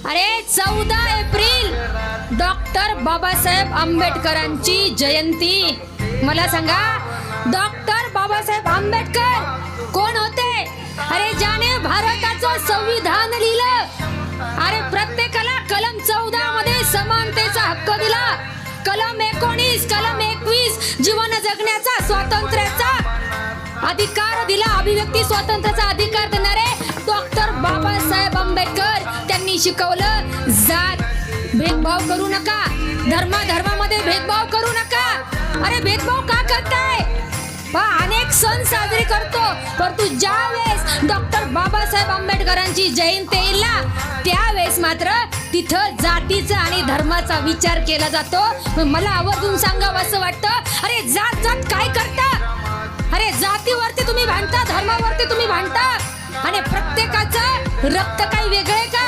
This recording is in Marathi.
अरे 14 एप्रिल डॉक्टर बाबासाहेब आंबेडकरांची जयंती. मला सांगा, डॉक्टर बाबासाहेब आंबेडकर कोण होते? अरे ज्याने भारताचं संविधान लिहिलं. अरे प्रत्येकाला कलम 14 मध्ये समानतेचा हक्क दिला. कलम 19, कलम 21 जीवन जगण्याचा, स्वातंत्र्याचा अधिकार दिला. अभिव्यक्ती स्वातंत्र्याचा अधिकार देणारे डॉक्टर बाबासाहेब आंबेडकर. त्यांनी शिकवलं, जात भेदभाव करू नका, धर्मामध्ये भेदभाव करू नका. अरे भेदभाव का करताय? अनेक सण साजरे करतो, परंतु ज्या वेळेस डॉक्टर बाबासाहेब आंबेडकरांची जयंती येईल ना, त्यावेळेस मात्र तिथं जातीचा आणि धर्माचा विचार केला जातो. मला आवर्जून सांगावं असं वाटतं, अरे जात काय करता? अरे जातीवरती तुम्ही भांडता, धर्मावरती तुम्ही भांडता, आणि प्रत्येकाचं रक्त काही वेगळे का?